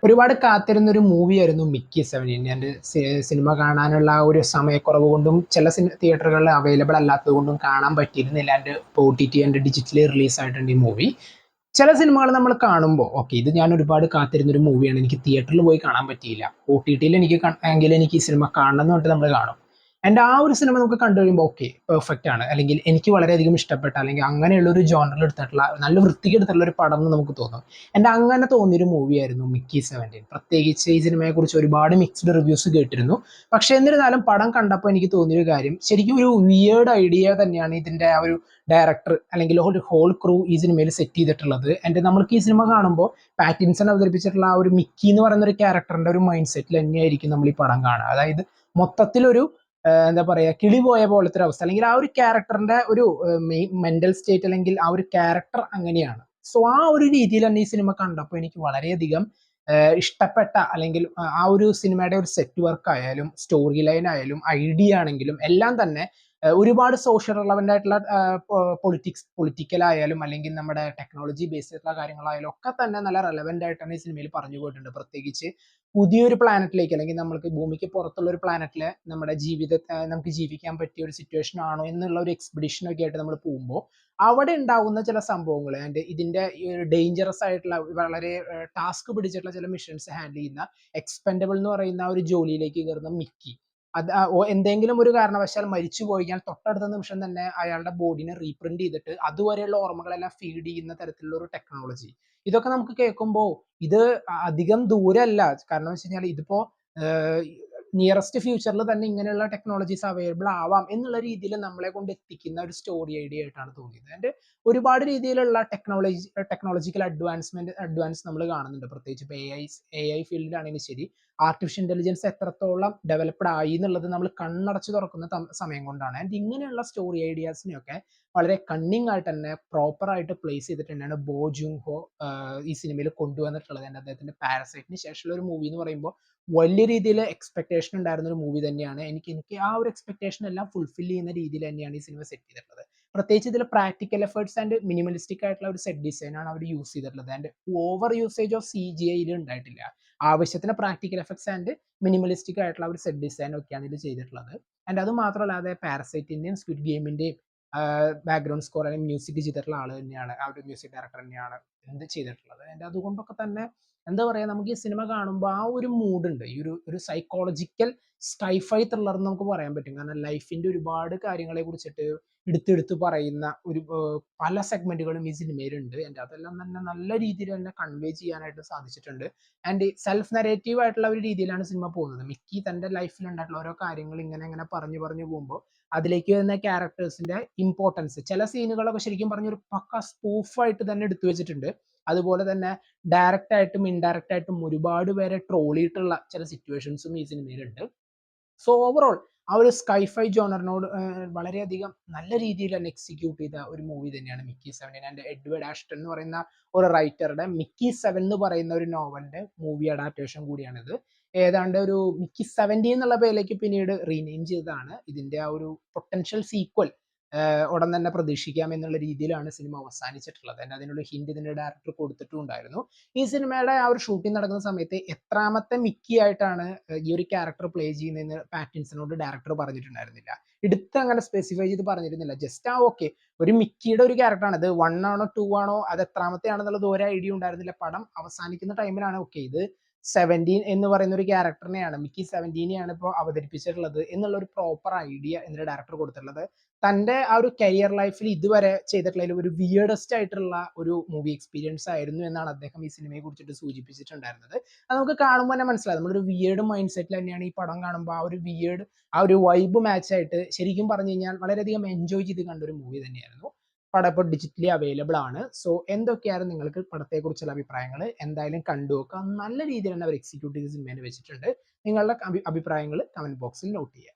ഒരുപാട് കാത്തിരുന്നൊരു മൂവിയായിരുന്നു മിക്കി 17. എൻ്റെ സിനിമ കാണാനുള്ള ഒരു സമയക്കുറവ് കൊണ്ടും ചില തിയേറ്ററുകളിൽ അവൈലബിൾ അല്ലാത്തത് കൊണ്ടും കാണാൻ പറ്റിയിരുന്നില്ല. എൻ്റെ OTT എൻ്റെ ഡിജിറ്റലി റിലീസ് ആയിട്ടുണ്ട് ഈ മൂവി. ചില സിനിമകൾ നമ്മൾ കാണുമ്പോൾ ഓക്കെ ഇത് ഞാൻ ഒരുപാട് കാത്തിരുന്നൊരു മൂവിയാണ്, എനിക്ക് തിയേറ്ററിൽ പോയി കാണാൻ പറ്റിയില്ല, OTTയിൽ എനിക്ക് എങ്കിൽ എനിക്ക് ഈ സിനിമ കാണണം എന്ന് പറഞ്ഞിട്ട് നമ്മൾ കാണും. എൻ്റെ ആ ഒരു സിനിമ നമുക്ക് കണ്ടു കഴിയുമ്പോൾ ഓക്കെ പെർഫെക്റ്റ് ആണ്, അല്ലെങ്കിൽ എനിക്ക് വളരെയധികം ഇഷ്ടപ്പെട്ട, അല്ലെങ്കിൽ അങ്ങനെയുള്ള ഒരു ജോണറിൽ എടുത്തിട്ടുള്ള നല്ല വൃത്തിക്ക് എടുത്തിട്ടുള്ള ഒരു പടം എന്ന് നമുക്ക് തോന്നും. എൻ്റെ അങ്ങനെ തോന്നിയൊരു മൂവിയായിരുന്നു മിക്കി 17. പ്രത്യേകിച്ച് ഈ സിനിമയെക്കുറിച്ച് ഒരുപാട് മിക്സ്ഡ് റിവ്യൂസ് കേട്ടിരുന്നു. പക്ഷേ എന്നിരുന്നാലും പടം കണ്ടപ്പോൾ എനിക്ക് തോന്നിയൊരു കാര്യം, ശരിക്കും ഒരു വിയേർഡ് ഐഡിയ തന്നെയാണ് ഇതിൻ്റെ ആ ഒരു ഡയറക്ടർ അല്ലെങ്കിൽ ഒരു ഹോൾ ക്രൂ ഈ സിനിമയിൽ സെറ്റ് ചെയ്തിട്ടുള്ളത്. നമ്മൾക്ക് ഈ സിനിമ കാണുമ്പോൾ പാറ്റിൻസൺ അവതരിപ്പിച്ചിട്ടുള്ള ആ ഒരു മിക്കി എന്ന് പറയുന്ന ഒരു ക്യാരക്ടറിന്റെ ഒരു മൈൻഡ് സെറ്റിൽ തന്നെയായിരിക്കും നമ്മൾ ഈ പടം കാണുക. അതായത് മൊത്തത്തിലൊരു എന്താ പറയുക, കിളി പോയ പോലത്തെ ഒരു അവസ്ഥ, അല്ലെങ്കിൽ ആ ഒരു ക്യാരക്ടറിന്റെ ഒരു മെന്റൽ സ്റ്റേറ്റ്, അല്ലെങ്കിൽ ആ ഒരു ക്യാരക്ടർ അങ്ങനെയാണ്. സോ ആ ഒരു രീതിയിൽ തന്നെ ഈ സിനിമ കണ്ടപ്പോൾ എനിക്ക് വളരെയധികം ഇഷ്ടപ്പെട്ട, അല്ലെങ്കിൽ ആ ഒരു സിനിമയുടെ ഒരു സെറ്റ് വർക്ക് ആയാലും സ്റ്റോറി ലൈൻ ആയാലും ഐഡിയ ആണെങ്കിലും എല്ലാം തന്നെ ഒരുപാട് സോഷ്യൽ റിലവൻ്റ് ആയിട്ടുള്ള പൊളിറ്റിക്കലായാലും അല്ലെങ്കിൽ നമ്മുടെ ടെക്നോളജി ബേസ്ഡ് ആയിട്ടുള്ള കാര്യങ്ങളായാലും ഒക്കെ തന്നെ നല്ല റെലവെന്റ് ആയിട്ടാണ് ഈ സിനിമയിൽ പറഞ്ഞു പോയിട്ടുണ്ട്. പ്രത്യേകിച്ച് പുതിയൊരു പ്ലാനറ്റിലേക്ക്, അല്ലെങ്കിൽ നമ്മൾക്ക് ഭൂമിക്ക് പുറത്തുള്ള ഒരു പ്ലാനറ്റിലെ നമ്മുടെ ജീവിതത്തെ നമുക്ക് ജീവിക്കാൻ പറ്റിയ ഒരു സിറ്റുവേഷൻ ആണോ എന്നുള്ള ഒരു എക്സ്പിഡിഷൻ ഒക്കെ ആയിട്ട് നമ്മൾ പോകുമ്പോൾ അവിടെ ഉണ്ടാകുന്ന ചില സംഭവങ്ങൾ ആൻഡ് ഇതിന്റെ ഡേഞ്ചറസ് ആയിട്ടുള്ള വളരെ ടാസ്ക് പിടിച്ചിട്ടുള്ള ചില മിഷൻസ് ഹാൻഡിൽ ചെയ്യുന്ന എക്സ്പെൻഡബിൾ എന്ന് പറയുന്ന ഒരു ജോലിയിലേക്ക് കയറുന്ന മിക്കി, അത് എന്തെങ്കിലും ഒരു കാരണവശാൽ മരിച്ചു പോയാൽ തൊട്ടടുത്ത നിമിഷം തന്നെ അയാളുടെ ബോഡിനെ റീപ്രിന്റ് ചെയ്തിട്ട് അതുവരെയുള്ള ഓർമ്മകളെല്ലാം ഫീഡ് ചെയ്യുന്ന തരത്തിലുള്ള ഒരു ടെക്നോളജി. ഇതൊക്കെ നമുക്ക് കേൾക്കുമ്പോൾ ഇത് അധികം ദൂരമല്ല. കാരണം വെച്ച് കഴിഞ്ഞാൽ ഇതിപ്പോ നിയറസ്റ്റ് ഫ്യൂച്ചറിൽ തന്നെ ഇങ്ങനെയുള്ള ടെക്നോളജീസ് അവൈലബിൾ ആവാം എന്നുള്ള രീതിയിൽ നമ്മളെ കൊണ്ട് എത്തിക്കുന്ന ഒരു സ്റ്റോറി ഐഡിയ ആയിട്ടാണ് തോന്നിയത്. ആൻഡ് ഒരുപാട് രീതിയിലുള്ള ടെക്നോളജിക്കൽ അഡ്വാൻസ് നമ്മൾ കാണുന്നുണ്ട്. പ്രത്യേകിച്ച് ഇപ്പോൾ എ ഐ ഫീൽഡിലാണെങ്കിലും ശരി, ആർട്ടിഫിഷ്യൽ ഇന്റലിജൻസ് എത്രത്തോളം ഡെവലപ്ഡ് ആയി എന്നുള്ളത് നമ്മൾ കണ്ണടച്ച് തുറക്കുന്ന സമയം കൊണ്ടാണ്. ആൻഡ് ഇങ്ങനെയുള്ള സ്റ്റോറി ഐഡിയാസിനെയൊക്കെ വളരെ കണ്ണിങ് ആയിട്ട് തന്നെ പ്രോപ്പർ ആയിട്ട് പ്ലേസ് ചെയ്തിട്ട് തന്നെയാണ് ബോ ജൂങ് ഹോ ഈ സിനിമയിൽ കൊണ്ടുവന്നിട്ടുള്ളത്. ആൻഡ് അദ്ദേഹത്തിന്റെ പാരസൈറ്റിന് ശേഷമുള്ള ഒരു മൂവി എന്ന് പറയുമ്പോൾ വലിയ രീതിയിൽ എക്സ്പെക്ടേഷൻ ഉണ്ടായിരുന്ന ഒരു മൂവി തന്നെയാണ്. എനിക്ക് ആ ഒരു എക്സ്പെക്ടേഷൻ എല്ലാം ഫുൾഫിൽ ചെയ്യുന്ന രീതിയിൽ തന്നെയാണ് ഈ സിനിമ സെറ്റ് ചെയ്തിട്ടുള്ളത്. പ്രത്യേകിച്ച് ഇതിൽ പ്രാക്ടിക്കൽ എഫേർട്സ് ആൻഡ് മിനിമലിസ്റ്റിക് ആയിട്ടുള്ള ഒരു സെറ്റ് ഡിസൈൻ ആണ് അവർ യൂസ് ചെയ്തിട്ടുള്ളത്. And over usage of CGI ഉണ്ടായിട്ടില്ല. ആവശ്യത്തിന് പ്രാക്ടിക്കൽ എഫക്ട്സ് ആൻഡ് മിനിമലിസ്റ്റിക് ആയിട്ടുള്ള ഒരു സെറ്റ് ഡിസൈൻ ഒക്കെയാണ് ഇത് ചെയ്തിട്ടുള്ളത്. ആൻഡ് അത് മാത്രമല്ലാതെ പാരസൈറ്റിന്റെയും സ്ക്വിഡ് ഗെയിമിന്റെയും ബാക്ക്ഗ്രൗണ്ട് സ്കോർ അല്ലെങ്കിൽ മ്യൂസിക് ചെയ്തിട്ടുള്ള ആൾ തന്നെയാണ്, ആ ഒരു മ്യൂസിക് ഡയറക്ടർ തന്നെയാണ് എന്ത് ചെയ്തിട്ടുള്ളത്. ആൻഡ് അതുകൊണ്ടൊക്കെ തന്നെ എന്താ പറയുക, നമുക്ക് ഈ സിനിമ കാണുമ്പോൾ ആ ഒരു മൂഡ് ഉണ്ട്, ഈ ഒരു സൈക്കോളജിക്കൽ സ്കൈഫൈ ത്രില്ലർ എന്ന് നമുക്ക് പറയാൻ പറ്റും. കാരണം ലൈഫിന്റെ ഒരുപാട് കാര്യങ്ങളെ കുറിച്ചിട്ട് എടുത്തെടുത്ത് പറയുന്ന ഒരു പല സെഗ്മെന്റുകളും ഈ സിനിമയിലുണ്ട്. ആൻഡ് അതെല്ലാം തന്നെ നല്ല രീതിയിൽ തന്നെ കൺവേ ചെയ്യാനായിട്ട് സാധിച്ചിട്ടുണ്ട്. ആൻഡ് സെൽഫ് നരേറ്റീവ് ആയിട്ടുള്ള ഒരു രീതിയിലാണ് സിനിമ പോകുന്നത്. മിക്കി തന്റെ ലൈഫിൽ ഉണ്ടായിട്ടുള്ള ഓരോ കാര്യങ്ങൾ ഇങ്ങനെ ഇങ്ങനെ പറഞ്ഞു പറഞ്ഞു പോകുമ്പോൾ അതിലേക്ക് വരുന്ന ക്യാരക്ടേഴ്സിന്റെ ഇമ്പോർട്ടൻസ്, ചില സീനുകളൊക്കെ ശരിക്കും പറഞ്ഞ ഒരു പക്ക സ്പൂഫായിട്ട് തന്നെ എടുത്തു വെച്ചിട്ടുണ്ട്. അതുപോലെ തന്നെ ഡയറക്റ്റ് ആയിട്ടും ഇൻഡയറക്റ്റ് ആയിട്ടും ഒരുപാട് പേരെ ട്രോളിയിട്ടുള്ള ചില സിറ്റുവേഷൻസും ഈ സിനിമയിലുണ്ട്. സോ ഓവറോൾ ആ ഒരു സ്കൈഫൈ ജോണറിനോട് വളരെയധികം നല്ല രീതിയിൽ തന്നെ എക്സിക്യൂട്ട് ചെയ്ത ഒരു മൂവി തന്നെയാണ് മിക്കി 17. ആൻഡ് എഡ്വേർഡ് ആഷ്ടൺ എന്ന് പറയുന്ന ഒരു റൈറ്ററുടെ മിക്കി 7 എന്ന് പറയുന്ന ഒരു നോവലിന്റെ മൂവി അഡാപ്റ്റേഷൻ കൂടിയാണിത്. ഏതാണ്ട് ഒരു മിക്കി 70 എന്നുള്ള പേരിലേക്ക് പിന്നീട് റീനെയിം ചെയ്തതാണ്. ഇതിന്റെ ആ ഒരു പൊട്ടൻഷ്യൽ സീക്വൽ ഉടൻ തന്നെ പ്രതീക്ഷിക്കാം എന്നുള്ള രീതിയിലാണ് സിനിമ അവസാനിച്ചിട്ടുള്ളത്. അതിനുള്ള ഹിന്റ് ഇതിന്റെ ഡയറക്ടർ കൊടുത്തിട്ടുണ്ടായിരുന്നു. ഈ സിനിമയുടെ ആ ഒരു ഷൂട്ടിംഗ് നടക്കുന്ന സമയത്ത് എത്രാമത്തെ മിക്കി ആയിട്ടാണ് ഈ ഒരു ക്യാരക്ടർ പ്ലേ ചെയ്യുന്നതെന്ന് പാറ്റിൻസണോട് ഡയറക്ടർ പറഞ്ഞിട്ടുണ്ടായിരുന്നില്ല. എടുത്ത് അങ്ങനെ സ്പെസിഫൈ ചെയ്ത് പറഞ്ഞിരുന്നില്ല. ജസ്റ്റ് ഓക്കെ ഒരു മിക്കിയുടെ ഒരു ക്യാരക്ടറാണ്, ഇത് 1 ആണോ 2 ആണോ അത് എത്രാമത്തെ ആണെന്നുള്ളത് ഒരു ഐഡിയ ഉണ്ടായിരുന്നില്ല. പടം അവസാനിക്കുന്ന ടൈമിലാണ് ഓക്കെ ഇത് 17 എന്ന് പറയുന്ന ഒരു ക്യാരക്ടറിനെയാണ്, മിക്കി 17നെയാണ് ഇപ്പോൾ അവതരിപ്പിച്ചിട്ടുള്ളത് എന്നുള്ള ഒരു പ്രോപ്പർ ഐഡിയ ഇതിന്റെ ഡയറക്ടർ കൊടുത്തിട്ടുള്ളത്. തന്റെ ആ ഒരു കരിയർ ലൈഫിൽ ഇതുവരെ ചെയ്തിട്ടുള്ള ഒരു വിയർഡസ്റ്റ് ആയിട്ടുള്ള ഒരു മൂവി എക്സ്പീരിയൻസ് ആയിരുന്നു എന്നാണ് അദ്ദേഹം ഈ സിനിമയെ കുറിച്ചിട്ട് സൂചിപ്പിച്ചിട്ടുണ്ടായിരുന്നത്. അത് നമുക്ക് കാണുമ്പോൾ തന്നെ മനസ്സിലാവും, നമ്മളൊരു വിയേർഡ് മൈൻഡ് സെറ്റിൽ തന്നെയാണ് ഈ പടം കാണുമ്പോൾ ആ ഒരു വൈബ് മാച്ച് ആയിട്ട് ശരിക്കും പറഞ്ഞു കഴിഞ്ഞാൽ വളരെയധികം എൻജോയ് ചെയ്ത് കണ്ട ഒരു മൂവി തന്നെയായിരുന്നു. പടം ഇപ്പോൾ ഡിജിറ്റലി അവൈലബിൾ ആണ്. സോ എന്തൊക്കെയാണ് നിങ്ങൾക്ക് പടത്തെക്കുറിച്ചുള്ള അഭിപ്രായങ്ങൾ, എന്തായാലും കണ്ടു നോക്കുക. നല്ല രീതിയിൽ തന്നെ അവർ എക്സിക്യൂട്ട് ചെയ്ത് സിനിമേനെ വെച്ചിട്ടുണ്ട്. നിങ്ങളുടെ അഭിപ്രായങ്ങൾ കമന്റ് ബോക്സിൽ നോട്ട് ചെയ്യുക.